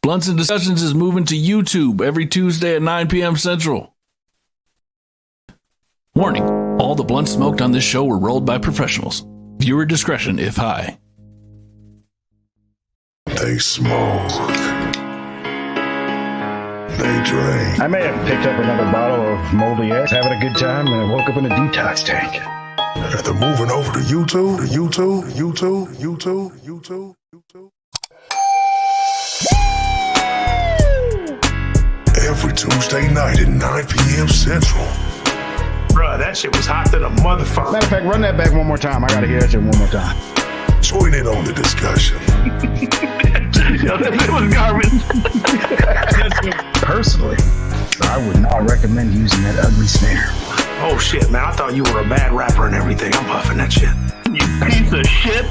Blunts and Discussions is moving to YouTube every Tuesday at 9 p.m. Central. Warning, all the blunts smoked on this show were rolled by professionals. Viewer discretion if high. They smoke. They drink. I may have picked up another bottle of moldy eggs, having a good time, and I woke up in a detox tank. And they're moving over to YouTube, YouTube. Every Tuesday night at 9 p.m. Central. Bruh, that shit was hot to the motherfucker. Matter of fact, run that back one more time. I gotta hear it one more time. Join in on the discussion. Yo, that was garbage. Personally, I would not recommend using that ugly snare. Oh shit, man, I thought you were a bad rapper and everything. I'm puffing that shit. You piece of shit.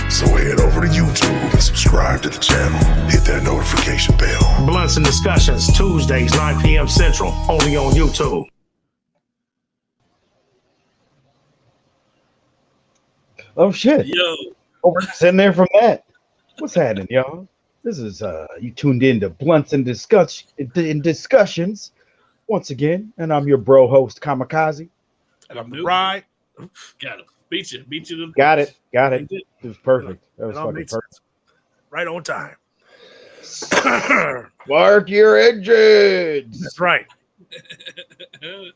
So head over to YouTube and subscribe to the channel. Hit that notification bell. Blunts and Discussions, Tuesdays, 9 p.m. Central, only on YouTube. Oh shit. Yo. Oh, sitting there from that. What's happening, y'all? This is you tuned in to Blunts and Discussions once again, and I'm your bro host Kamikaze. And I'm right. Got him. Beat you to the Got it. It was perfect. That was fucking perfect. Right on time. Spark your engines. That's right. Woo!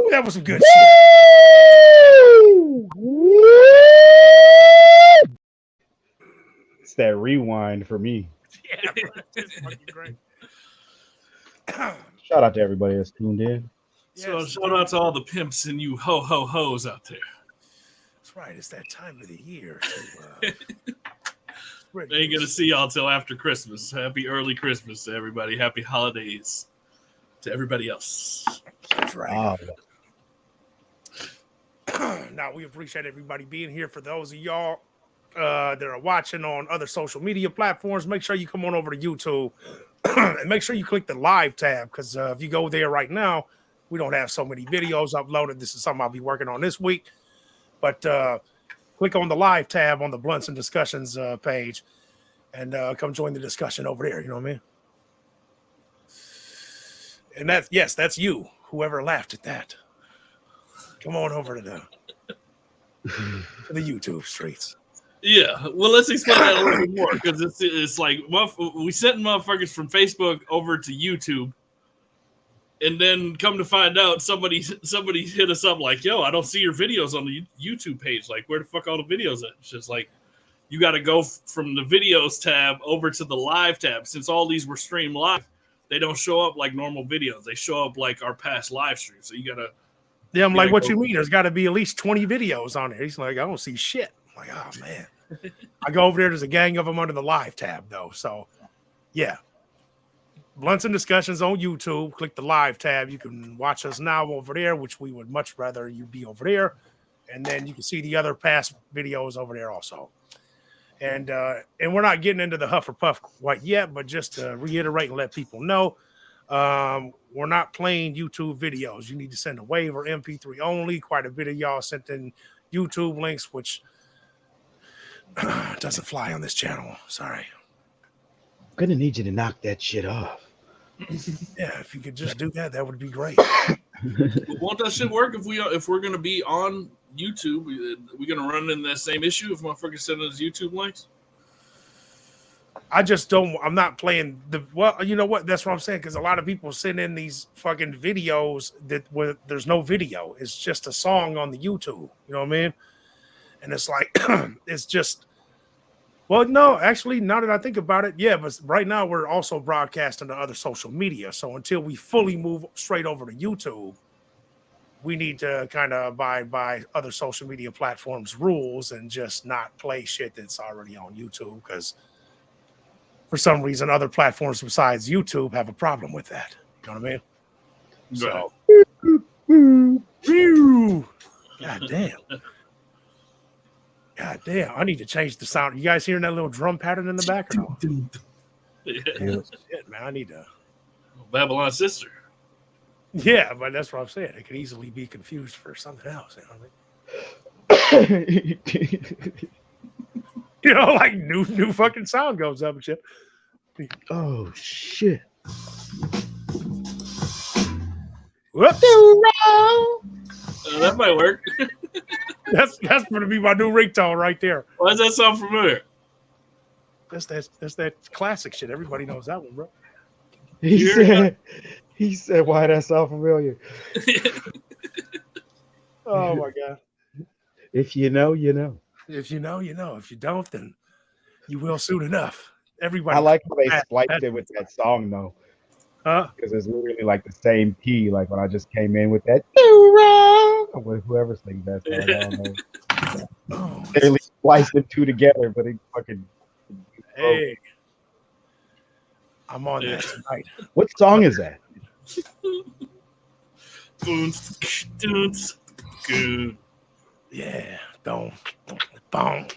That was some good shit. It's that rewind for me. Yeah, bro, it's fucking great. Shout out to everybody that's tuned in. So shout out to all the pimps and you ho-ho-hos out there. That's right. It's that time of the year. They ain't gonna see y'all till after Christmas. Happy early Christmas to everybody. Happy holidays to everybody else. That's right. Oh. Now, we appreciate everybody being here. For those of y'all that are watching on other social media platforms, make sure you come on over to YouTube and make sure you click the live tab, because if you go there right now, we don't have so many videos uploaded. This is something I'll be working on this week. But click on the live tab on the Blunts and Discussions page and come join the discussion over there. You know what I mean? And that's you, whoever laughed at that. Come on over to the YouTube streets. Yeah, well, let's explain that a little bit more, because it's like we sent motherfuckers from Facebook over to YouTube, and then come to find out somebody hit us up like, "Yo, I don't see your videos on the YouTube page. Like, where the fuck all the videos at?" It's just like you got to go from the videos tab over to the live tab. Since all these were streamed live, they don't show up like normal videos. They show up like our past live streams. So you gotta. Yeah, I'm like, what you mean? There's got to be at least 20 videos on there. He's like, I don't see shit. I'm like, oh man. I go over there. There's a gang of them under the live tab though. So yeah. Blunts and Discussions on YouTube. Click the live tab. You can watch us now over there, which we would much rather you be over there. And then you can see the other past videos over there also. And we're not getting into the huff or puff quite yet, but just to reiterate and let people know, we're not playing YouTube videos. You need to send a WAV or MP3 only. Quite a bit of y'all sent in YouTube links, which doesn't fly on this channel. Sorry. I'm gonna need you to knock that shit off. Yeah, if you could just do that, that would be great. Won't that shit work if we're gonna be on YouTube? We're gonna run in that same issue if motherfuckers send us YouTube links. I just don't. I'm not playing the. Well, you know what? That's what I'm saying. Because a lot of people send in these fucking videos where there's no video. It's just a song on the YouTube. You know what I mean? And it's like, it's just. Well, no, actually, now that I think about it, yeah. But right now we're also broadcasting to other social media. So until we fully move straight over to YouTube, we need to kind of abide by other social media platforms' rules and just not play shit that's already on YouTube, because for some reason, other platforms besides YouTube have a problem with that. You know what I mean? So, God damn. God damn. I need to change the sound. You guys hearing that little drum pattern in the back or no? Yeah. Shit, man, I need to. Babylon Sister. Yeah, but that's what I'm saying. It could easily be confused for something else. You know what You know, like new fucking sound goes up and shit. Oh shit. Whoops. That might work. That's gonna be my new ringtone right there. Why does that sound familiar? That's that classic shit. Everybody knows that one, bro. He said, why that sound familiar? Oh my god. If you know, you know. If you know, you know. If you don't, then you will soon enough. Everybody. I like how they That- spliced that- it with that song though, Huh? because it's literally like the same key. Like when I just came in with that, whoever sings that song, I don't know. Oh, They really spliced the two together, but it fucking. hey. I'm on Yeah. that tonight. What song is that? Boons, doons, good. Yeah. Don't. Boom.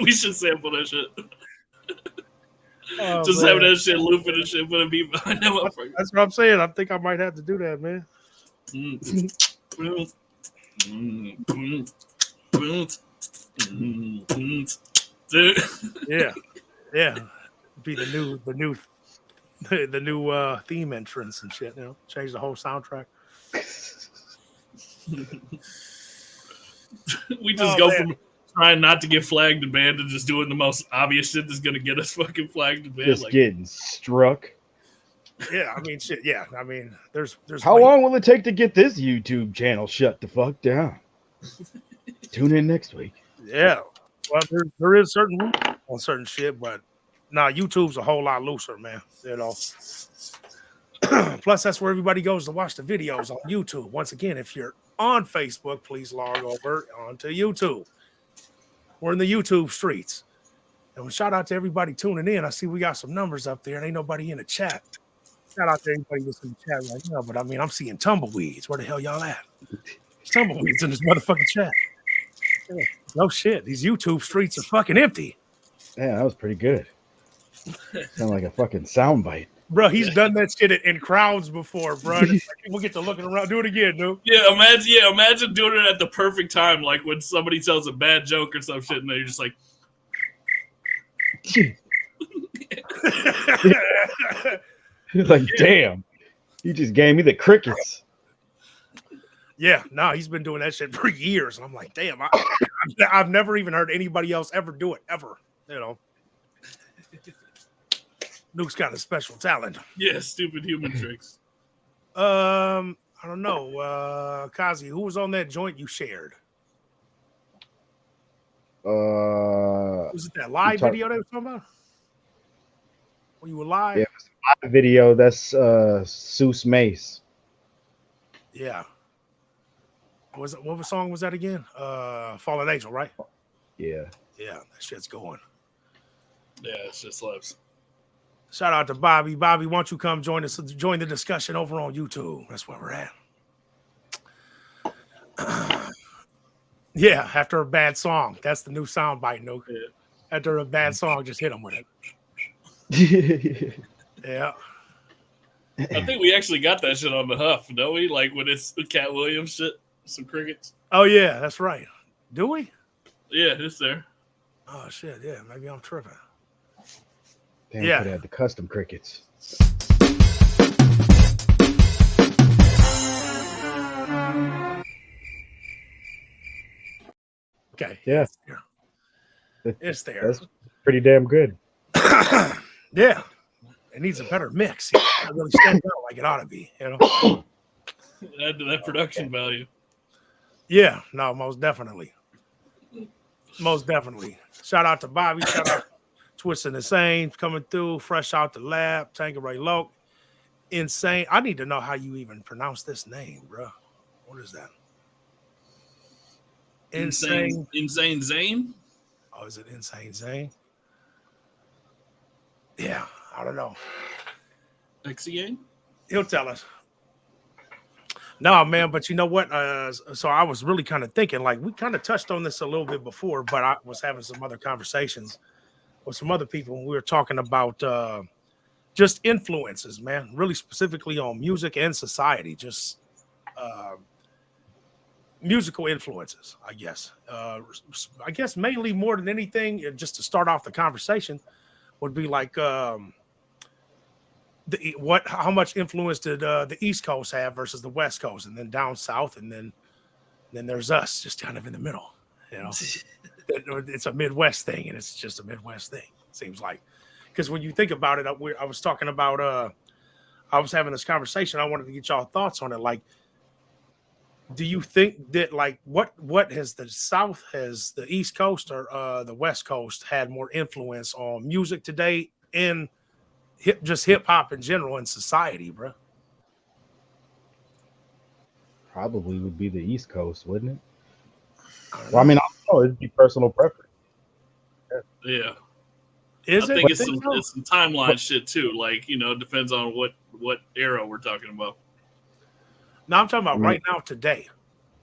We should sample that shit. Oh, Just man. having that shit looping and shit, put a beat behind that motherfucker. That's what I'm saying. I think I might have to do that, man. Yeah. Yeah. Be the new theme entrance and shit, you know. Change the whole soundtrack. We just Oh, go man. from trying not to get flagged and banned to just doing the most obvious shit that's gonna get us fucking flagged and banned. Just Like, getting struck. Yeah, I mean shit. Yeah. I mean, there's How ways. long will it take to get this YouTube channel shut the fuck down? Tune in next week. Yeah. Well, there is certain rules on certain shit, but nah, YouTube's a whole lot looser, man. You know. Plus, that's where everybody goes to watch the videos on YouTube. Once again, if you're on Facebook, please log over onto YouTube. We're in the YouTube streets. And shout out to everybody tuning in. I see we got some numbers up there, and ain't nobody in the chat. Shout out to everybody that's in the chat right now. But I mean, I'm seeing tumbleweeds. Where the hell y'all at? There's tumbleweeds in this motherfucking chat. Yeah, no shit. These YouTube streets are fucking empty. Yeah, that was pretty good. Sound like a fucking soundbite. Bro, he's done that shit in crowds before, bro. People get to looking around. Do it again, dude. imagine doing it at the perfect time, like when somebody tells a bad joke or some shit, and they're just like, Like, damn, he just gave me the crickets. Yeah, no, he's been doing that shit for years. And I'm like, damn, I've never even heard anybody else ever do it, ever. You know. Nuke's got a special talent. yeah, stupid human tricks. I don't know. Kazi, who was on that joint you shared? Was it that live video they were talking about? When you were live? Yeah. Video, that's Seuss Mace. Yeah. What song was that again? Fallen Angel, right? Yeah. Yeah, that shit's going. Yeah, it's just lives. Shout out to Bobby. Bobby, why don't you come join the discussion over on YouTube? That's where we're at. Yeah, after a bad song. That's the new sound bite, Nuke. Yeah. After a bad song, just hit him with it. Yeah. I think we actually got that shit on the Huff, don't we? Like when it's the Cat Williams shit, some crickets. Oh, yeah, that's right. Do we? Yeah, it's there. Oh, shit, yeah. Maybe I'm tripping. Damn, Yeah. could have had the custom crickets. Okay. Yeah. It's there. That's pretty damn good. Yeah. It needs a better mix. It really stands out like it ought to be, you know? Add to that production value. Yeah, no, most definitely. Most definitely. Shout out to Bobby. Shout out Twisting Insane coming through. Fresh out the lab. Tangeray Loke. Insane. I need to know how you even pronounce this name, bro. What is that? Insane. Insane Zane? Oh, is it Insane Zane? Yeah, I don't know. Exiang? He'll tell us. No, man, but you know what? So I was really kind of thinking, like, we kind of touched on this a little bit before, but I was having some other conversations with some other people. And we were talking about just influences, man, really specifically on music and society. Just musical influences, I guess. I guess mainly more than anything, just to start off the conversation, would be like how much influence did the East Coast have versus the West Coast, and then down south, and then there's us just kind of in the middle. You know, it's a Midwest thing, and it's just a Midwest thing. It seems like, because when you think about it, I was talking about. I was having this conversation. I wanted to get y'all thoughts on it. Like, do you think that like what has the South, has the East Coast or the West Coast had more influence on music today and hip hop in general in society, bro? Probably would be the East Coast, wouldn't it? Well, I mean, I don't know. It'd be personal preference. Yeah. Is I it? think it's some timeline shit too. Like, you know, it depends on what era we're talking about. No, I'm talking about right now, today.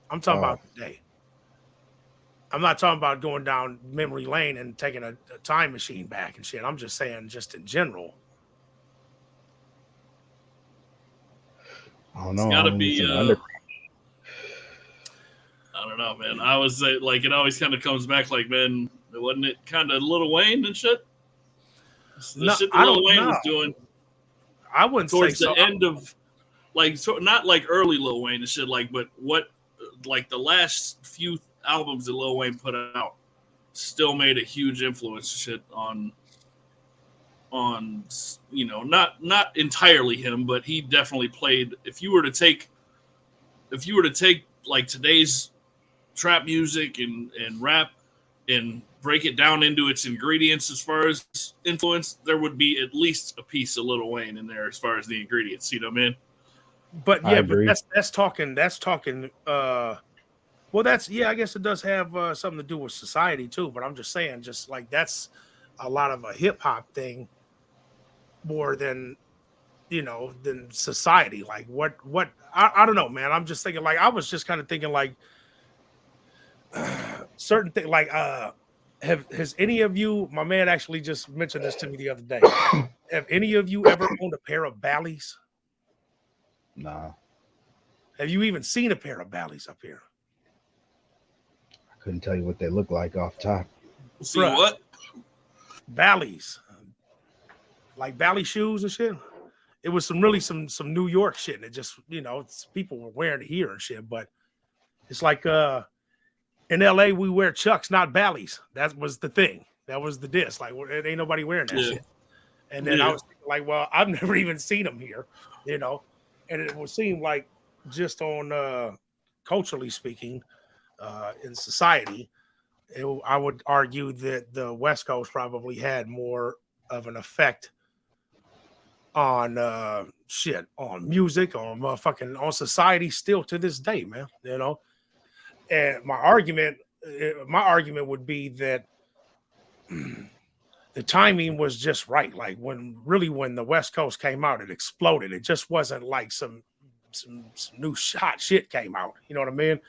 I'm talking about today. I'm not talking about going down memory lane and taking a time machine back and shit. I'm just saying, just in general. I don't know. It's got to be. I don't know, man. I was like, it always kind of comes back, like, man, wasn't it kind of Lil Wayne and shit? The shit that Lil Wayne was doing. I wouldn't towards say the end of, like, so not like early Lil Wayne and shit, like, but what, like the last few albums that Lil Wayne put out still made a huge influence shit on you know, not entirely him, but he definitely played. If you were to take like today's trap music and rap and break it down into its ingredients as far as influence, there would be at least a piece of Lil Wayne in there as far as the ingredients. You know what I mean? But yeah, but that's talking. Well, that's, yeah, I guess it does have something to do with society too. But I'm just saying, just like that's a lot of a hip hop thing more than, you know, than society. Like what I don't know, man. I'm just thinking, like, I was just kind of thinking like certain things, like has any of you, my man actually just mentioned this to me the other day. Have any of you ever owned a pair of Bally's? Nah. Have you even seen a pair of Bally's up here? I couldn't tell you what they look like off top. See what? Bally's. Like Bally shoes and shit. It was some New York shit. And it just, you know, people were wearing it here and shit. But it's like in LA, we wear Chucks, not Bally's. That was the thing. That was the diss. Like, it ain't nobody wearing that shit. And then I was thinking, like, well, I've never even seen them here, you know. And it would seem like, just on culturally speaking, in society, I would argue that the West Coast probably had more of an effect on on music, on motherfucking, on society still to this day, man. You know, and my argument would be that the timing was just right. Like when the West Coast came out, it exploded. It just wasn't like some new hot shit came out. You know what I mean?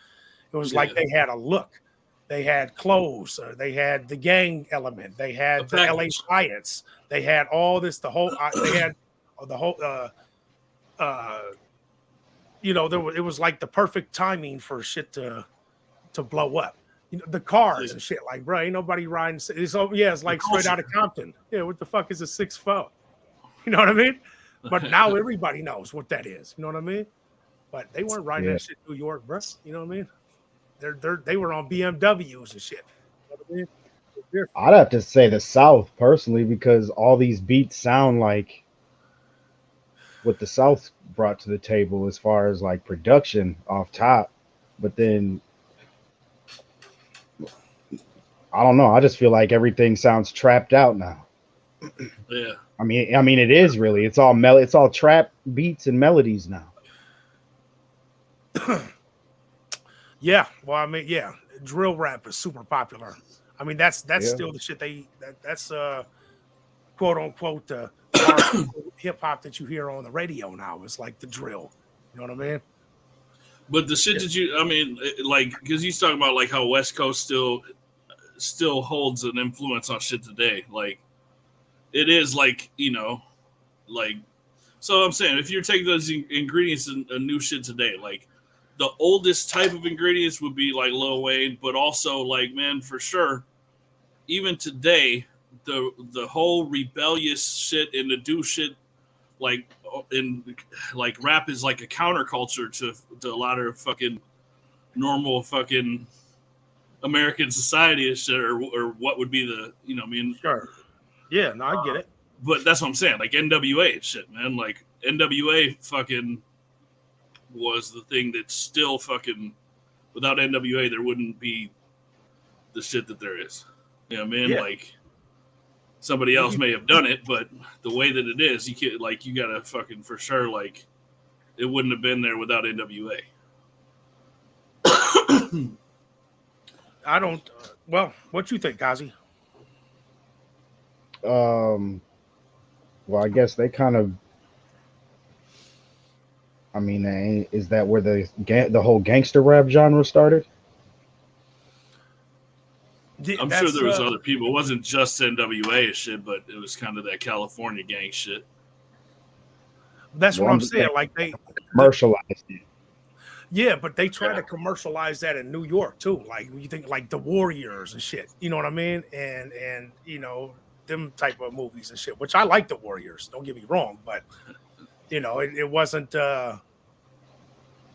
It was like they had a look. They had clothes. They had the gang element. They had the LA riots. They had all this. They had the whole. You know, it was like the perfect timing for shit to blow up. You know, the cars and shit. Like, bro, ain't nobody riding. It's like straight out of Compton. Yeah, what the fuck is a 6'4"? You know what I mean? But now everybody knows what that is. You know what I mean? But they weren't riding that shit in New York, bro. You know what I mean? They were on BMWs and shit. You know what I mean? I'd have to say the South personally, because all these beats sound like what the South brought to the table as far as like production off top. But then I don't know. I just feel like everything sounds trapped out now. Yeah. I mean, it is really. It's all trap beats and melodies now. Yeah, well, I mean, yeah, drill rap is super popular. I mean, that's still the shit that's quote unquote hip hop that you hear on the radio now. It's like the drill. You know what I mean? But the shit that like, because you talking about like how West Coast still holds an influence on shit today. Like, it is like, you know, like, so I'm saying if you're taking those ingredients and new shit today, like the oldest type of ingredients would be like Lil Wayne, but also like, man, for sure, even today, the whole rebellious shit and the do shit like in like rap is like a counterculture to a lot of fucking normal fucking American society and shit, or what would be the, you know, I mean, Sure. Yeah, no, I get it. but that's what I'm saying, like NWA and shit, man. Like NWA fucking was the thing that still fucking, without NWA there wouldn't be the shit that there is. You know what I mean? Yeah. Like somebody else may have done it, but the way that it is, you can't, like, you gotta fucking for sure, like, it wouldn't have been there without NWA. I don't. Well, what you think, Gazi? Well, I guess they kind of. I mean, is that where the whole gangster rap genre started? I'm sure there was other people. It wasn't just NWA and shit, but it was kind of that California gang shit. That's what I'm saying. Like they commercialized it. Yeah, but they try to commercialize that in New York too. Like you think like the Warriors and shit. You know what I mean? And you know, them type of movies and shit. Which I like the Warriors. Don't get me wrong, but you know, it wasn't. I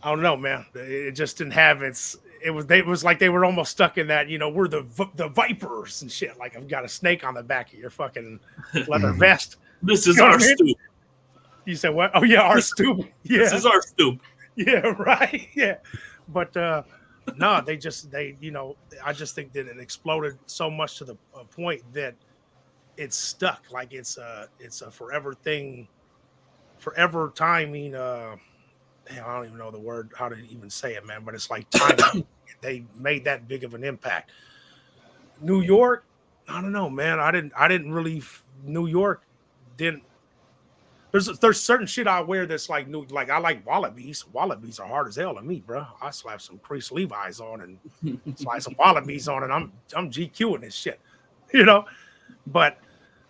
don't know, man. It just didn't have its. It was like they were almost stuck in that. You know, we're the Vipers and shit. Like I've got a snake on the back of your fucking leather vest. This is our stoop. You said what? Oh yeah, our stoop. Yeah, this is our stoop. Yeah, right. Yeah, but no, they you know, I just think that it exploded so much to the point that it's stuck. Like it's a forever thing, forever timing. I don't even know the word, how to even say it, man. But it's like time. They made that big of an impact. New York, I don't know, man. I didn't really. New York didn't. There's certain shit I wear that's like new. Like I like Wallabies. Wallabies are hard as hell to me, bro. I slap some crease Levi's on and slide some Wallabies on, and I'm GQing this shit, you know. But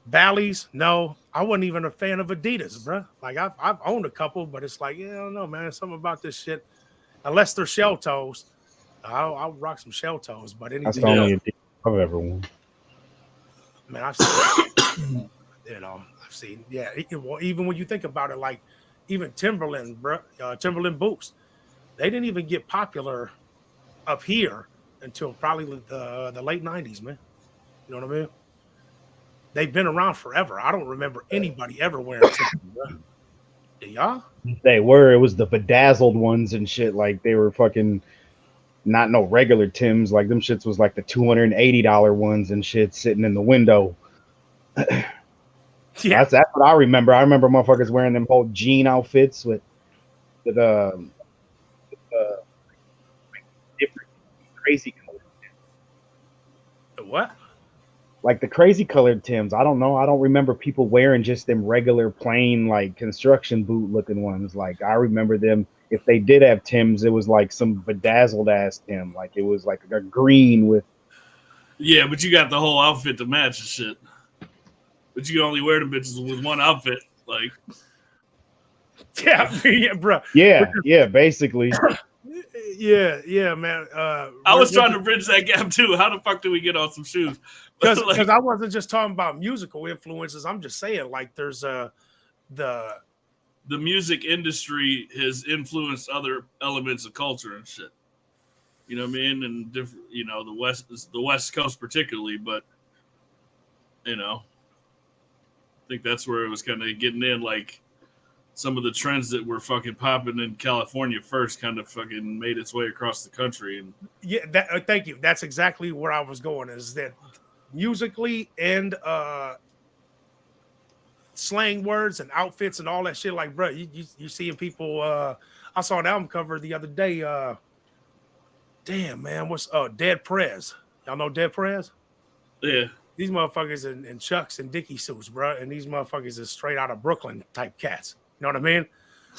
Bally's, no, I wasn't even a fan of Adidas, bro. Like I've owned a couple, but it's like, yeah, I don't know, man. There's something about this shit. Unless they're shell toes, I'll rock some shell toes. But anything, that's the only Adidas I've ever worn. Man, I've seen, you know. See, yeah, even when you think about it, like even Timberland, bro, Timberland boots, they didn't even get popular up here until probably the late 90s, man. You know what I mean? They've been around forever. I don't remember anybody ever wearing Timberland, bro. Do y'all? They were. It was the bedazzled ones and shit. Like they were fucking not no regular Tims. Like them shits was like the $280 ones and shit sitting in the window. Yeah, that's what I remember. I remember motherfuckers wearing them whole jean outfits with different crazy colored Tims. What? Like the crazy colored Tims. I don't know. I don't remember people wearing just them regular plain like construction boot looking ones. Like I remember them. If they did have Tims, it was like some bedazzled ass Tim. Like it was like a green with. Yeah, but you got the whole outfit to match and shit. But you can only wear them bitches with one outfit, like. Yeah, bro. Yeah, basically. Yeah, man. I was trying to bridge that gap too. How the fuck do we get on some shoes? Because like, I wasn't just talking about musical influences. I'm just saying, like, there's the music industry has influenced other elements of culture and shit. You know what I mean? And different, you know, the West Coast particularly, but you know. I think that's where it was kind of getting in, like some of the trends that were fucking popping in California first kind of fucking made its way across the country. And yeah, thank you. That's exactly where I was going, is that musically and slang words and outfits and all that shit. Like, bro, you seeing people, I saw an album cover the other day. Damn, man, what's Dead Prez? Y'all know Dead Prez? Yeah. These motherfuckers in Chucks and Dickie suits, bro. And these motherfuckers is straight out of Brooklyn type cats. You know what I mean?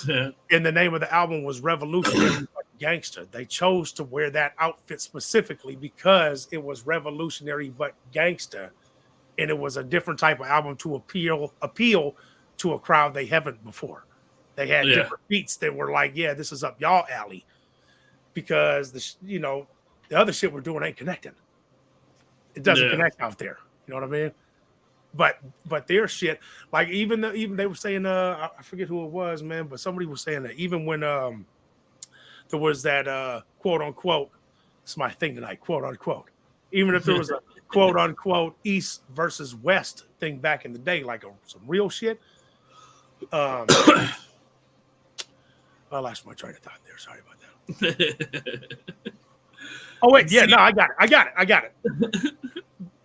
Yeah. And the name of the album was Revolutionary Gangster. They chose to wear that outfit specifically because it was revolutionary but gangster. And it was a different type of album to appeal to a crowd they haven't before. They had different beats that were like, yeah, this is up y'all alley. because the other shit we're doing ain't connecting. It doesn't connect out there. You know what I mean? But their shit, like even they were saying, I forget who it was, man, but somebody was saying that even when there was that quote unquote, it's my thing tonight, quote unquote, even if there was a quote unquote East versus West thing back in the day, like some real shit. I lost my train of thought there. Sorry about that. Oh wait, yeah, no, I got it.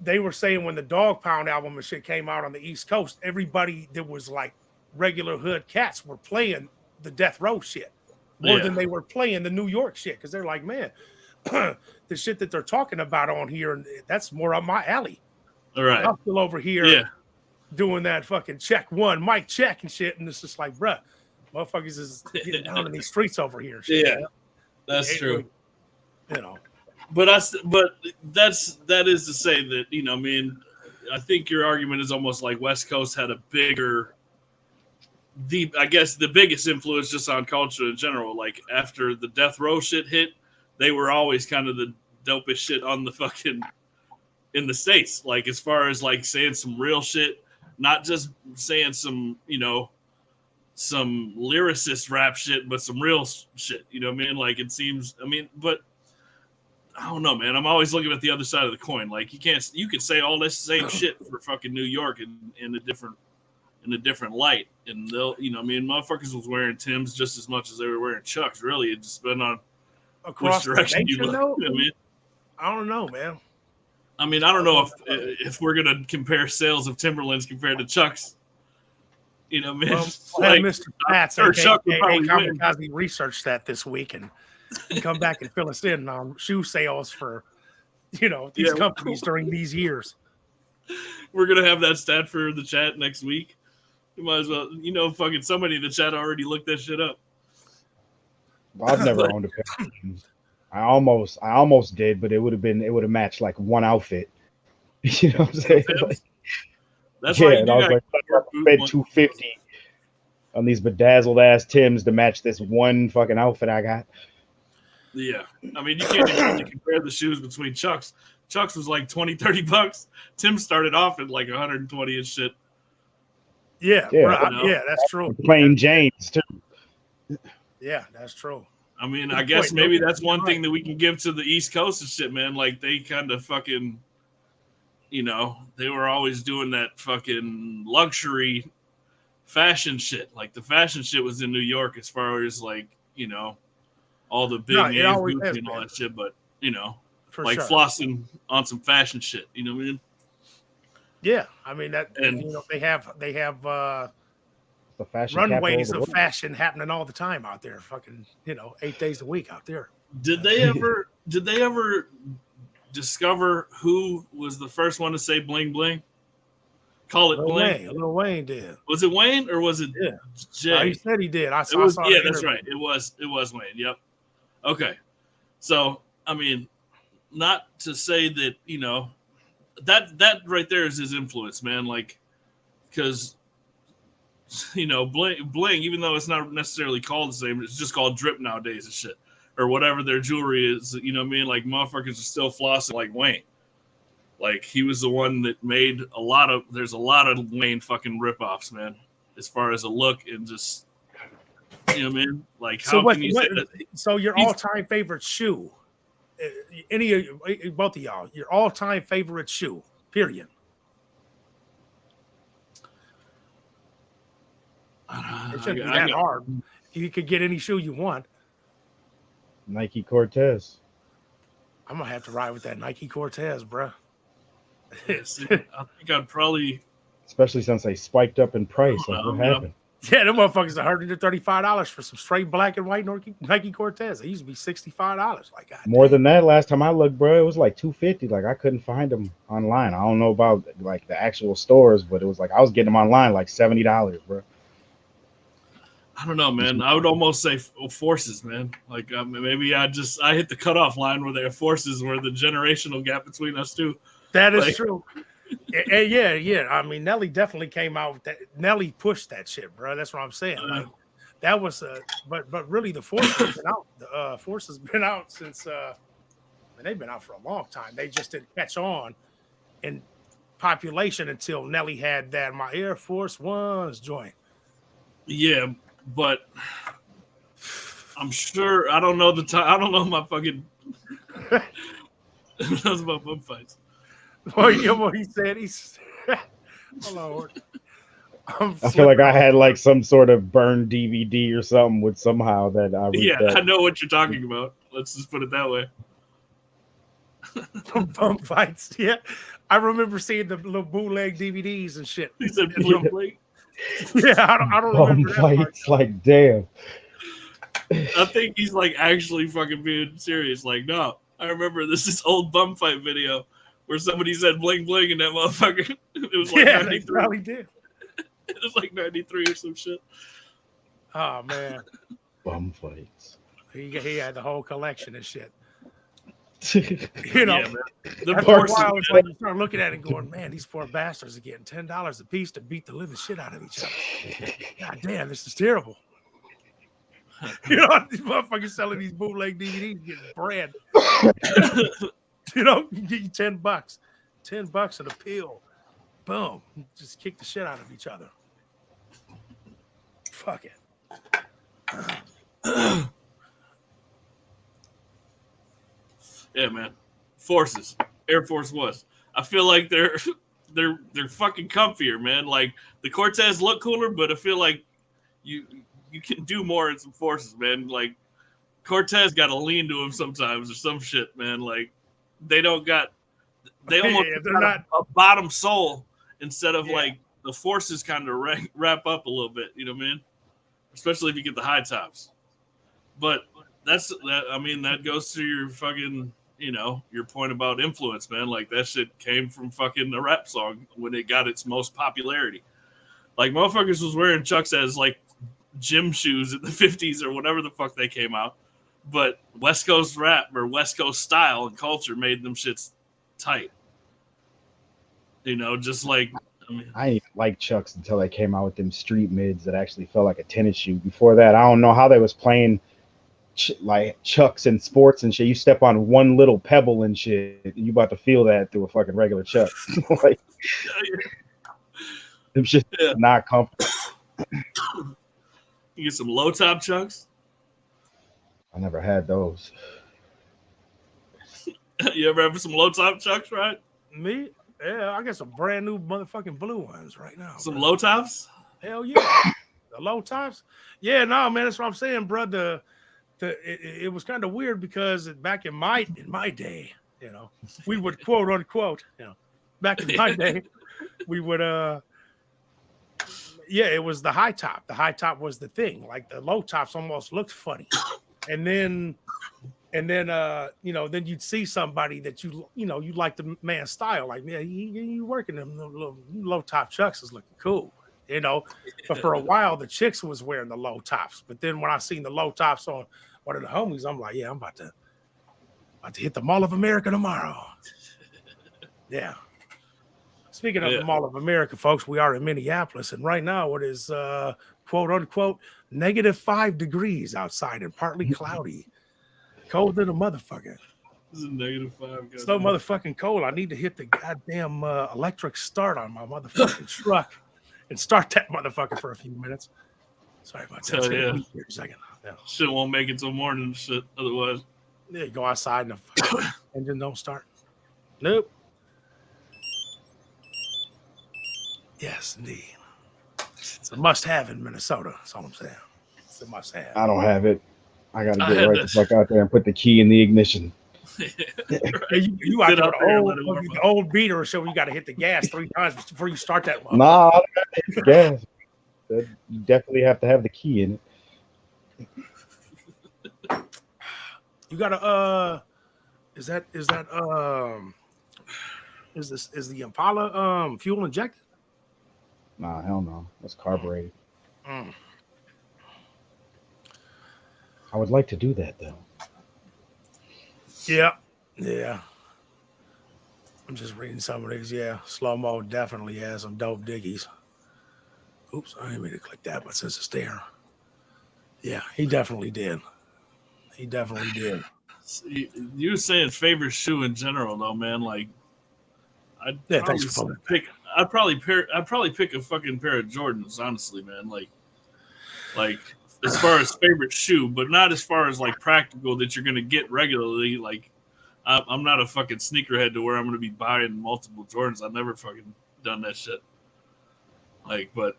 They were saying when the Dog Pound album and shit came out on the East Coast, everybody that was like regular hood cats were playing the Death Row shit more than they were playing the New York shit, because they're like, man, the shit that they're talking about on here, that's more up my alley. All right, I'm still over here doing that fucking check one, mic check and shit, and it's just like, bruh, motherfuckers is getting down in these streets over here. Shit, yeah, that's true. You know. But that is to say that, you know, I mean, I think your argument is almost like West Coast had a bigger, I guess the biggest influence just on culture in general. Like after the Death Row shit hit, they were always kind of the dopest shit on the fucking in the States. Like as far as like saying some real shit, not just saying some, you know, some lyricist rap shit, but some real shit. You know what I mean? Like it seems, I mean, but I don't know, man. I'm always looking at the other side of the coin. Like you can say all this same shit for fucking New York in a different light. And they'll, you know, I mean, motherfuckers was wearing Timbs just as much as they were wearing Chucks. Really, it just been on across which direction you look. know what I mean? I don't know, man. I mean, I don't know if we're gonna compare sales of Timberlands compared to Chucks. You know, man. Well, like, Mr. Pats, Chuck would probably Kamikaze researched that this week and come back and fill us in on shoe sales for, you know, these companies during these years. We're gonna have that stat for the chat next week. You might as well, you know, fucking somebody in the chat already looked that shit up. I've never owned a pair of shoes. I almost did, but it would have matched like one outfit. You know what I'm saying? Like, that's right. And I was like, I spent $250 on these bedazzled ass Timbs to match this one fucking outfit I got. Yeah, I mean, you can't even really compare the shoes between Chucks. Chucks was like $20-$30. Tim started off at like 120 and shit. Yeah, right. Yeah, that's true. Plain Janes too. Yeah, that's true. I mean, I guess maybe that's one thing that we can give to the East Coast and shit, man. Like they kind of fucking, you know, they were always doing that fucking luxury fashion shit. Like the fashion shit was in New York as far as like, you know, all the big names and all that shit, but you know, flossing on some fashion shit. You know what I mean? Yeah, I mean that. And you know, they have the fashion runways of fashion happening all the time out there. Fucking, you know, 8 days a week out there. Did they ever discover who was the first one to say bling bling? Call it bling. Lil Wayne did. Was it Wayne or was it Jay? No, he said he did. I saw that's right. It was Wayne. Yep. Okay. So I mean, not to say that, you know, that right there is his influence, man. Like, because you know, bling, even though it's not necessarily called the same, it's just called drip nowadays and shit, or whatever their jewelry is. You know what I mean? Like motherfuckers are still flossing like Wayne. Like he was the one that made there's a lot of Wayne fucking ripoffs, man. As far as a look and just, you know what I mean? Like how can you say that? So your all-time favorite shoe, any of both of y'all, your all-time favorite shoe, period. It shouldn't be that hard. You could get any shoe you want. Nike Cortez. I'm gonna have to ride with that Nike Cortez, bro. I think I'd probably, especially since they spiked up in price. Like what happened? Yeah, them motherfuckers $135 for some straight black and white Nike Cortez. They used to be $65. Like God, more than that. Last time I looked, bro, it was like $250. Like I couldn't find them online. I don't know about like the actual stores, but it was like I was getting them online like $70, bro. I don't know, man. I would almost say Forces, man. Like maybe I hit the cutoff line where their Forces were the generational gap between us two. That is true. Yeah. I mean, Nelly definitely came out with that. Nelly pushed that shit, bro. That's what I'm saying. Like that was but really the Force has been out. The Force has been out since and they've been out for a long time. They just didn't catch on in population until Nelly had that My Air Force Ones joint. Yeah, but I'm sure I don't know the time. I don't know my fucking. That's about bum fights. Well, you know what he said? He's oh Lord. I feel like I had like some sort of burned DVD or something with somehow that I Yeah, that. I know what you're talking about. Let's just put it that way. Bum fights. Yeah, I remember seeing the little bootleg DVDs and shit. He said, "Blink." Yeah, I don't Bum remember that part. fights, like damn. I think he's like actually fucking being serious. Like, no, I remember this old bum fight video where somebody said "bling bling" and that motherfucker. It was like Yeah, they 93. probably did. It was like 93 or some shit. Oh man, Bum fights. he had the whole collection and shit. You know, Yeah, man. The after a Force while, is- it's like you start looking at it and going, man, these poor bastards are getting $10 a piece to beat the living shit out of each other. God damn, this is terrible. You know, these motherfuckers selling these bootleg DVDs getting bread. You know, you get you $10. $10 and a pill. Boom. Just kick the shit out of each other. Fuck it. Yeah, man. Forces, Air Force Ones. I feel like they're fucking comfier, man. Like the Cortez look cooler, but I feel like you can do more in some Forces, man. Like Cortez got to lean to him sometimes or some shit, man. Like they almost Yeah, they're got not- a bottom sole instead of Yeah. like the Forces kind of wrap up a little bit. You know what I mean? Especially if you get the high tops. But that goes to your fucking, you know, your point about influence, man. Like that shit came from fucking a rap song when it got its most popularity. Like motherfuckers was wearing Chucks as like gym shoes in the 50s or whatever the fuck they came out. But West Coast rap or West Coast style and culture made them shits tight. You know, just like I didn't even like Chucks until they came out with them street mids that actually felt like a tennis shoe. Before that, I don't know how they was playing like Chucks in sports and shit. You step on one little pebble and shit, you about to feel that through a fucking regular Chuck. Like them shit Yeah. not comfortable. you get some low top Chucks. I never had those. You ever have some low top Chucks, right? Me? Yeah, I got some brand new motherfucking blue ones right now. Some bro. low tops? Hell yeah. The low tops? Yeah, no, man, that's what I'm saying, bro. It was kind of weird because back in my day, you know, we would quote unquote, you know, back in my day, we would yeah, it was the high top. The high top was the thing. Like the low tops almost looked funny. And then you know, then you'd see somebody that you like the man's style, like, yeah, you working them little low top Chucks is looking cool, you know. But for a while, the chicks was wearing the low tops. But then when I seen the low tops on one of the homies, I'm like, yeah, I'm about to hit the Mall of America tomorrow. Yeah. Speaking of the Mall of America, folks, we are in Minneapolis, and right now it is quote unquote -5 degrees outside and partly cloudy. Cold than a motherfucker. This is a -5. It's so motherfucking cold. I need to hit the goddamn electric start on my motherfucking truck and start that motherfucker for a few minutes. Sorry about that. Hell yeah. Here a second. Yeah. Shit won't make it till morning and shit. Otherwise, Yeah, you go outside and the fucking engine don't start. Nope. Yes, indeed. It's a must-have in Minnesota. That's all I'm saying. It's a must-have. I don't have it. I gotta I get had right the this. fuck out there and put the key in the ignition. Hey, you out Sit there out with there and old, let it warm the old beater, so you got to hit the gas 3 times before you start that one. Nah, I don't gotta hit the gas. You definitely have to have the key in it. You gotta is the Impala fuel injected? Nah, hell no. That's carbureted. Mm. I would like to do that though. Yeah. I'm just reading some of these. Yeah, slow mo definitely has some dope diggies. Oops, I didn't mean to click that, but since it's there. Yeah, he definitely did. He definitely did. You were saying favorite shoe in general, though, man. Like, I'd Yeah, probably thanks for pulling pick. I'd probably pick a fucking pair of Jordans, honestly, man. Like as far as favorite shoe, but not as far as like practical that you're gonna get regularly. Like, I'm not a fucking sneakerhead to where I'm gonna be buying multiple Jordans. I've never fucking done that shit. Like, but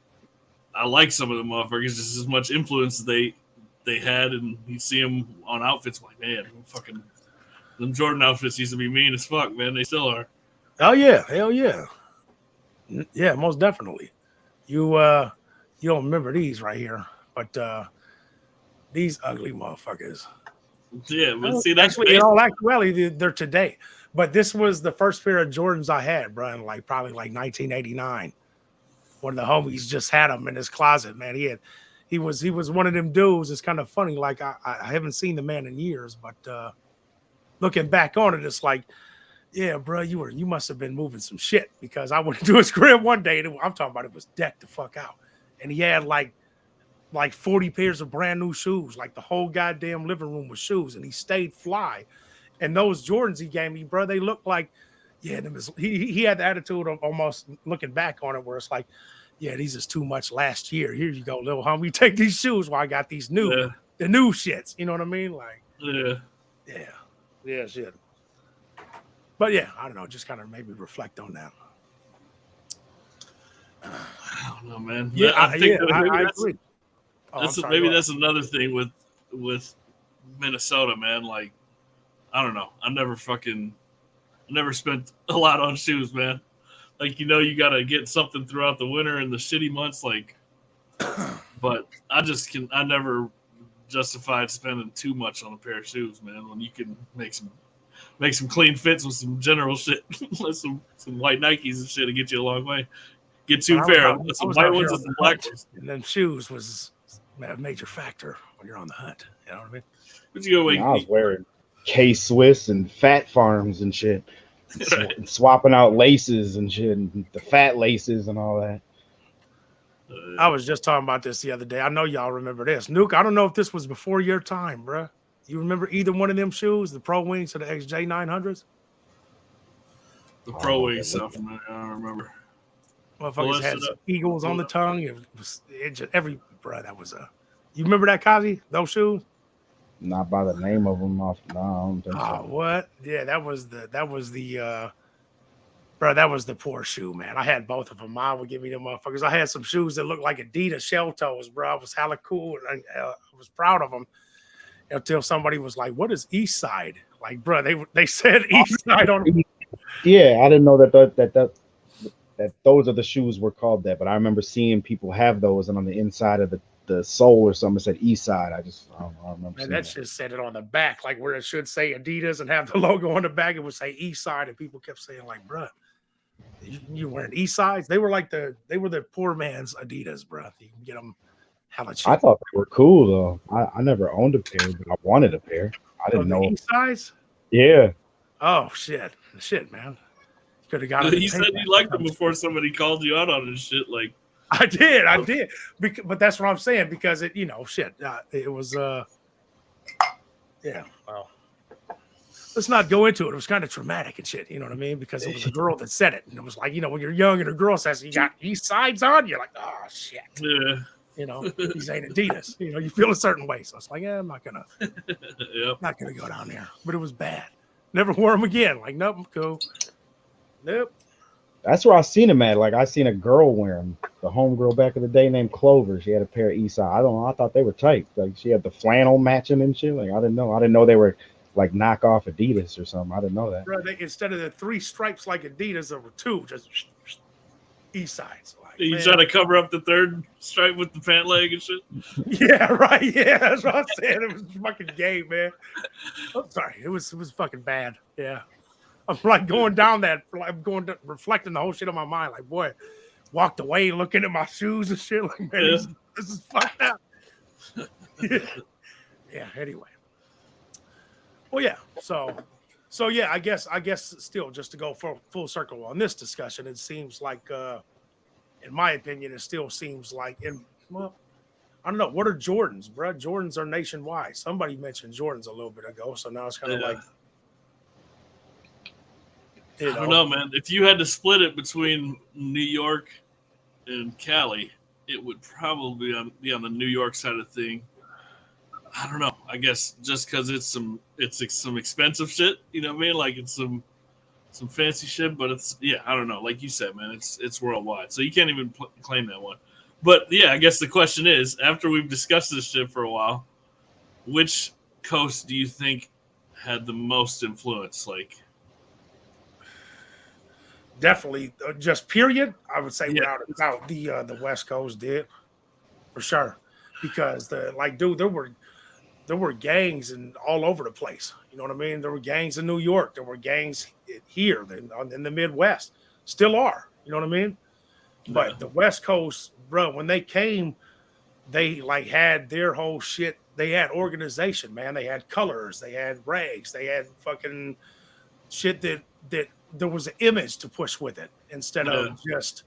I like some of the motherfuckers just as much influence they had, and you see them on outfits. Like, man, fucking them Jordan outfits used to be mean as fuck, man. They still are. Oh yeah, hell yeah, yeah, most definitely. You don't remember these right here, but these ugly motherfuckers. Yeah, but Well, see, that's actually, in all actuality, they're today. But this was the first pair of Jordans I had, bro, in like probably like 1989. One of the homies just had them in his closet, man. He was one of them dudes. It's kind of funny. Like I haven't seen the man in years, but looking back on it, it's like, yeah, bro, you must have been moving some shit, because I went to his crib one day and I'm talking about it was decked the fuck out, and he had like 40 pairs of brand new shoes. Like the whole goddamn living room was shoes, and he stayed fly. And those Jordans he gave me, bro, they look like, yeah, he had the attitude of almost looking back on it where it's like, yeah, these is too much last year. Here you go, little homie. Take these shoes while I got these the new shits. You know what I mean? Like, yeah, shit. But yeah, I don't know. Just kind of maybe reflect on that. I don't know, man. Yeah, I think I agree. Maybe that's another thing with Minnesota, man. Like, I don't know. I never spent a lot on shoes, man. Like, you got to get something throughout the winter and the shitty months. Like, but I never justified spending too much on a pair of shoes, man. When you can make some clean fits with some general shit, with some white Nikes and shit to get you a long way. Get two pair, some white ones and some black ones. And then shoes was a major factor when you're on the hunt. You know what I mean? But you go, I was wearing K-Swiss and Fat Farms and shit. Right. Swapping out laces and shit, and the fat laces and all that. I was just talking about this the other day. I know y'all remember this. Nuke, I don't know if this was before your time, bro. You remember either one of them shoes, the Pro Wings or the XJ900s? The Pro Wings stuff, I don't remember. Motherfuckers had some eagles on the tongue. That was you remember that, Kazi? Those shoes? Not by the name of them. No, I don't think so. What? Yeah, that was the poor shoe, man. I had both of them. Mom would give me them motherfuckers. I had some shoes that looked like Adidas shell toes, bro. I was hella cool, and I was proud of them until somebody was like, "What is East Side?" Like, bro, they said East Side on them. Yeah, I didn't know that those are the shoes were called that, but I remember seeing people have those, and on the inside of the sole or something said East Side. I don't remember. And that just said it on the back, like where it should say Adidas and have the logo on the back, it would say East Side, and people kept saying like, "Bruh, you wearing East Sides?" They were the poor man's Adidas, bruh. You can get them hella cheap. I thought they were cool though. I never owned a pair, but I wanted a pair. I didn't know East Sides. Yeah. Oh shit, man. You could have got it. You said you liked them before somebody called you out on this shit, like. I did, but that's what I'm saying, because it, it was, yeah. Well, let's not go into it. It was kind of traumatic and shit. You know what I mean? Because it was a girl that said it, and it was like, when you're young and a girl says you got East Sides on, you're like, oh shit. Yeah. These ain't Adidas. You feel a certain way, so it's like, I'm not gonna, not gonna go down there. But it was bad. Never wore them again. Like, nope, I'm cool. Nope. That's where I seen him at. Like, I seen a girl wearing the homegirl back in the day named Clover. She had a pair of East Side. I don't know. I thought they were tight. Like, she had the flannel matching and shit. Like, I didn't know. I didn't know they were like knockoff Adidas or something. I didn't know that. Bro, instead of the 3 stripes like Adidas, there were 2, just East Sides. Like, you trying to cover up the 3rd stripe with the pant leg and shit? Yeah, right. Yeah, that's what I'm saying. It was fucking gay, man. I'm sorry. It was fucking bad. Yeah. I'm like going down that, reflecting the whole shit on my mind. Like, boy, walked away looking at my shoes and shit. Like, man, this is fucked up. Yeah. Anyway. Well, yeah. So yeah. I guess still, just to go full circle on this discussion, it seems like, in my opinion, it still seems like I don't know. What are Jordans, bro? Jordans are nationwide. Somebody mentioned Jordans a little bit ago, so now it's kind of like, I don't know, man. If you had to split it between New York and Cali, it would probably be on the New York side of thing. I don't know. I guess just because it's some expensive shit, you know what I mean? Like it's some fancy shit, but it's I don't know. Like you said, man, it's worldwide, so you can't even claim that one. But yeah, I guess the question is, after we've discussed this shit for a while, which coast do you think had the most influence? Like, definitely, just period. I would say without a doubt, the West Coast did for sure, because there were gangs and all over the place. You know what I mean? There were gangs in New York. There were gangs here in the Midwest. Still are. You know what I mean? But the West Coast, bro, when they came, they like had their whole shit. They had organization, man. They had colors. They had rags. They had fucking shit that there was an image to push with it instead of just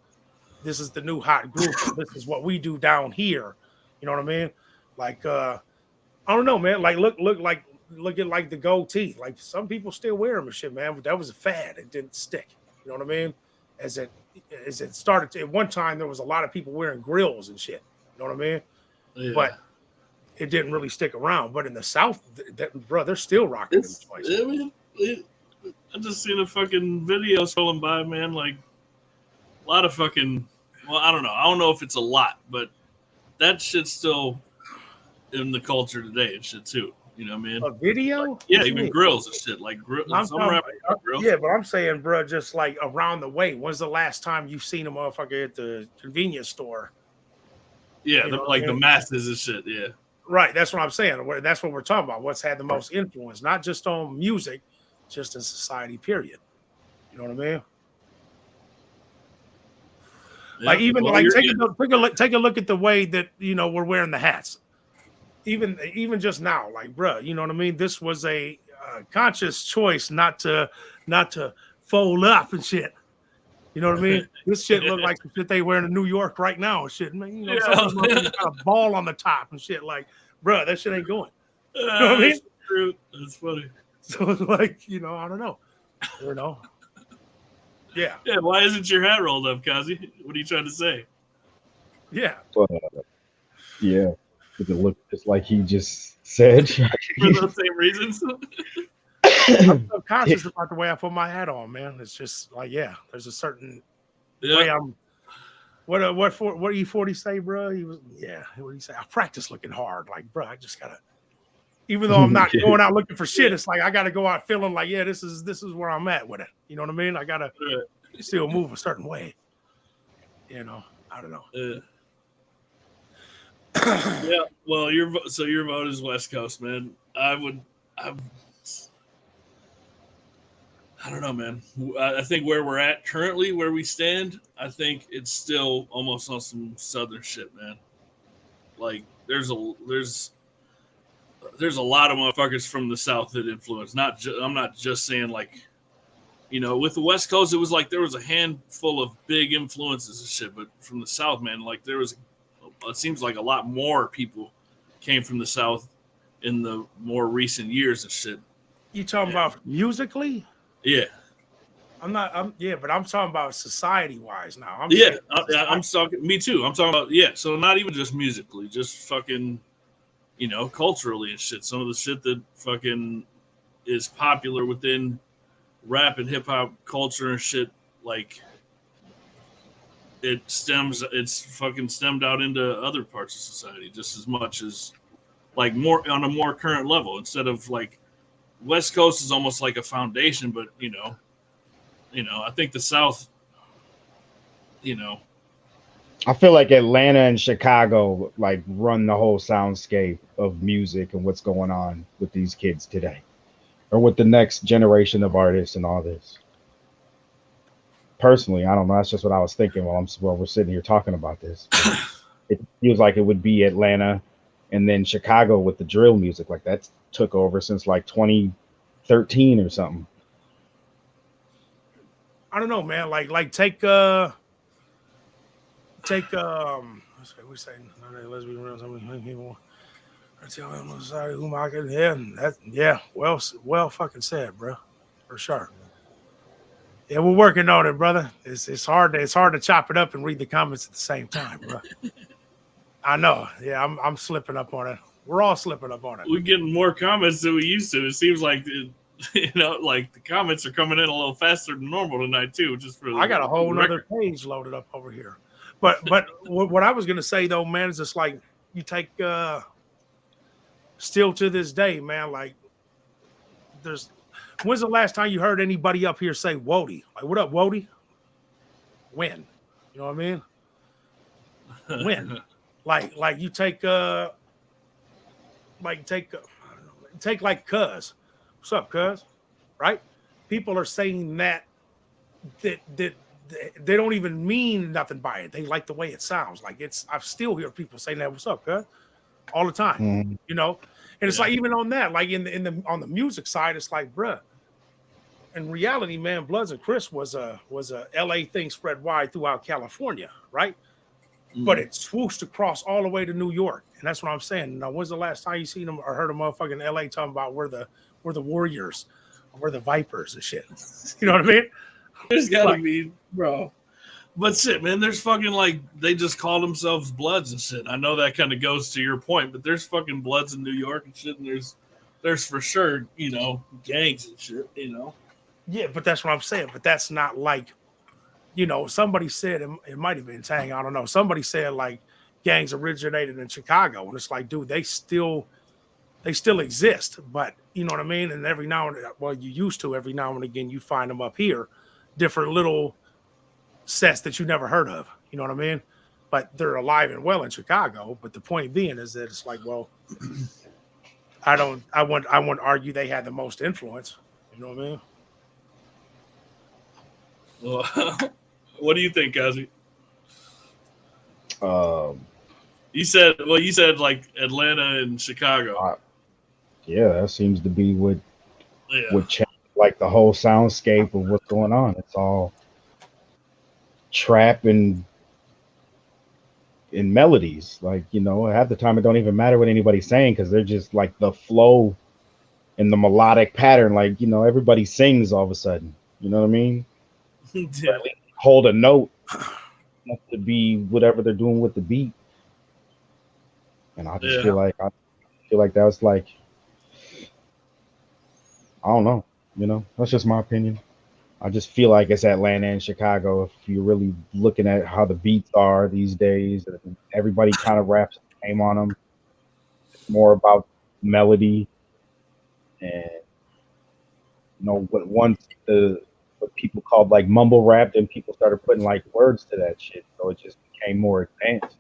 this is the new hot group. This is what we do down here. You know what I mean? Like I don't know, man. Like look at like the gold teeth. Like some people still wear them and shit, man. But that was a fad. It didn't stick. You know what I mean? As it started at one time, there was a lot of people wearing grills and shit. You know what I mean? Yeah. But it didn't really stick around. But in the South, bro, they're still rocking them choices. I mean, I just seen a fucking video scrolling by, man. Like a lot of fucking. Well, I don't know. I don't know if it's a lot, but that shit's still in the culture today and shit too. You know what I mean? A video? Like, yeah, even grills and shit. Like grills. Yeah, but I'm saying, bro, just like around the way. When's the last time you've seen a motherfucker at the convenience store? Yeah, the masses and shit. Yeah. Right. That's what I'm saying. That's what we're talking about. What's had the most influence, not just on music, just in society, period. You know what I mean? Yeah, like even like take a look at the way that we're wearing the hats. Even just now, like, bro, you know what I mean? This was a conscious choice not to fold up and shit. You know what I mean? This shit look like the shit they wearing in New York right now and shit. Man, some got a ball on the top and shit. Like, bro, that shit ain't going. You know what I mean? True. That's funny. So it's like, I don't know. Yeah. Yeah. Why isn't your hat rolled up, Kazi? What are you trying to say? Yeah. Yeah. Does it look just like he just said? For those same reasons. I'm subconscious about the way I put my hat on, man. It's just like, there's a certain way I'm. What E40 say, bro? He was, what do you say? I practice looking hard, like, bro. I just gotta. Even though I'm not going out looking for shit, it's like I gotta go out feeling like, this is where I'm at with it. You know what I mean? I gotta still move a certain way. I don't know. Yeah, well, your vote is West Coast, man. I don't know, man. I think where we're at currently, where we stand, I think it's still almost on some Southern shit, man. Like there's a lot of motherfuckers from the South that influence. I'm not just saying like, with the West Coast, it was like there was a handful of big influences and shit, but from the South, man, like it seems like a lot more people came from the South in the more recent years and shit. You talking about musically? Yeah. but I'm talking about society wise now. I'm talking. Me too. I'm talking about so not even just musically, just fucking, culturally and shit. Some of the shit that fucking is popular within rap and hip hop culture and shit, like it's fucking stemmed out into other parts of society just as much as like more on a more current level, instead of like West Coast is almost like a foundation, but I think the South, I feel like Atlanta and Chicago like run the whole soundscape of music and what's going on with these kids today, or with the next generation of artists and all this. Personally, I don't know. That's just what I was thinking while we're sitting here talking about this. It feels like it would be Atlanta and then Chicago with the drill music. Like that's took over since like 2013 or something. I don't know, man. Like take take we say lesbian real something people. I tell them on the side of whom I can. Yeah, well fucking said, bro, for sure. Yeah, we're working on it, brother. It's hard to chop it up and read the comments at the same time, bro. I know. Yeah, I'm slipping up on it. We're all slipping up on it. We're getting more comments than we used to. It seems like like the comments are coming in a little faster than normal tonight too. Just for I got a whole other page loaded up over here. But what I was gonna say though, man, is just like you take still to this day, man, like when's the last time you heard anybody up here say Wody? Like, what up, Wody? When? You know what I mean? When? like you take take like Cuz. What's up, Cuz? Right? People are saying that they don't even mean nothing by it. They like the way it sounds. Like I still hear people saying that. What's up, Cuz? All the time. Mhm. You know? And it's like even on that, like on the music side, it's like, bruh. In reality, man, Bloods and Crips was a LA thing spread wide throughout California, right? But it swooshed across all the way to New York, and that's what I'm saying. Now, when's the last time you seen them or heard a motherfucker in LA talking about we're the Warriors, or we're the Vipers and shit? You know what I mean? There's gotta be, bro. But shit, man, there's fucking like they just call themselves Bloods and shit. I know that kind of goes to your point, but there's fucking Bloods in New York and shit, and there's for sure, gangs and shit, Yeah, but that's what I'm saying. But that's not like, somebody said it might have been Tang. I don't know. Somebody said like gangs originated in Chicago, and it's like, dude, they still exist. But you know what I mean. And every now and every now and again, you find them up here, different little sets that you never heard of. You know what I mean? But they're alive and well in Chicago. But the point being is that it's like, well, I wouldn't argue they had the most influence. You know what I mean? Well, what do you think, Kazi? You said like Atlanta and Chicago. Yeah, that seems to be what Yeah. changed, like the whole soundscape of what's going on. It's all trap and melodies. Like, half the time it don't even matter what anybody's saying because they're just like the flow and the melodic pattern. Like, everybody sings all of a sudden. You know what I mean? Yeah. Hold a note not to be whatever they're doing with the beat. And I just feel like that was like, I don't know. That's just my opinion. I just feel like it's Atlanta and Chicago. If you're really looking at how the beats are these days, everybody kind of raps the same on them. It's more about melody and what people called like mumble rap, then people started putting like words to that shit, so it just became more advanced.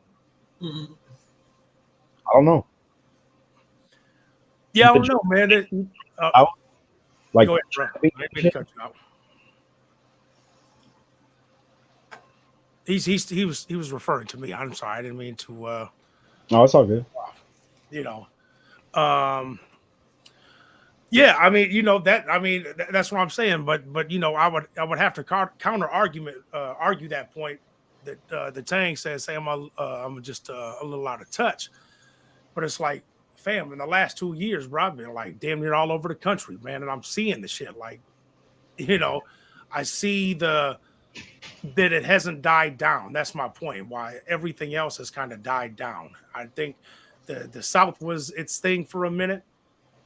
Mhm. I don't know. Yeah, I don't know, man. Like, Go ahead, bro. I didn't mean to cut you out. He was referring to me. I'm sorry, I didn't mean to. no, it's all good. Yeah, I mean, that's what I'm saying. But I would have to counter argue that point that the Tang says, say I'm just a little out of touch. But it's like, fam, in the last 2 years, bro, I've been like damn near all over the country, man, and I'm seeing the shit. Like, I see that it hasn't died down. That's my point. Why everything else has kind of died down. I think the South was its thing for a minute.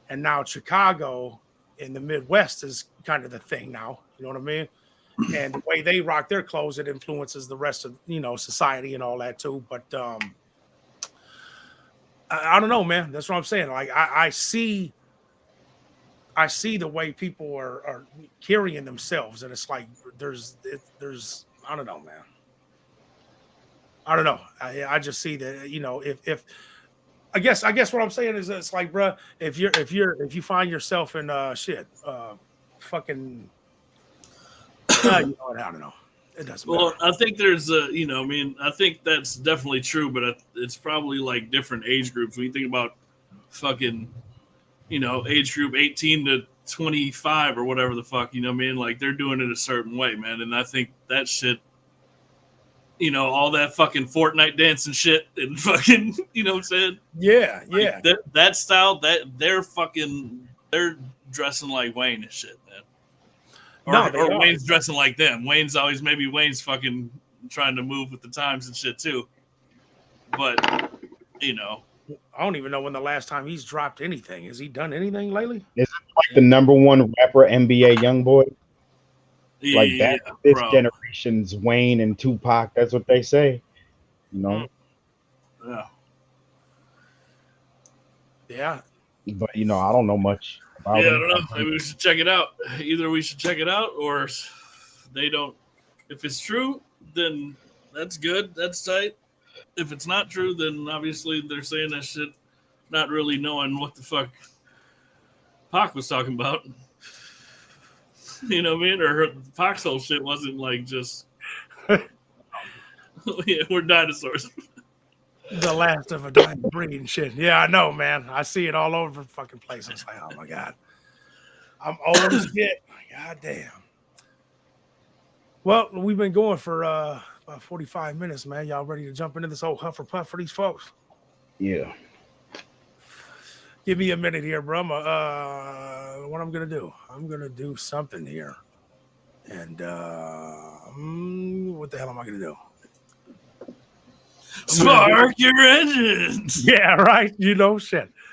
And now Chicago in the Midwest is kind of the thing now. You know what I mean? And the way they rock their clothes, it influences the rest of, society and all that too. But I don't know, man. That's what I'm saying. Like I see the way people are carrying themselves. And it's like, there's, I don't know, man. I don't know. I just see that, if I guess what I'm saying is it's like, bro, if you find yourself in fucking, I don't know. It doesn't matter. Well, I think there's I think that's definitely true, but it's probably like different age groups. When you think about fucking, age group 18 to 25 or whatever the fuck, like they're doing it a certain way, man. And I think that shit you know, all that fucking Fortnite dance and shit and fucking, you know what I'm saying? Yeah, Like, yeah. that style, they're dressing like Wayne and shit, man. Or Wayne's dressing like them. Maybe Wayne's fucking trying to move with the times and shit too. But, you know. I don't even know when the last time he's dropped anything. Has he done anything lately? Is it like the number one rapper, NBA YoungBoy? Like that, this generation's Wayne and Tupac. That's what they say. You know. Yeah. Yeah. But you know, I don't know much about I it. don't know. Maybe we should check it out. Either we should check it out, or they don't. If it's true, then that's good. That's tight. If it's not true, then obviously they're saying that shit, not really knowing what the fuck Pac was talking about. You know what I mean? Or Pac's whole shit wasn't like just, yeah, we're dinosaurs. The last of a dying breed and shit. Yeah, I know, man. I see it all over the fucking place. It's like, oh my God. I'm old as shit. God damn. Well, we've been going for about 45 minutes, man. Y'all ready to jump into this old huff or puff for these folks? Yeah. Give me a minute here, bro. What I'm going to do? I'm going to do something here. And what the hell am I going to do? Spark your engines. Yeah, right. You know, shit.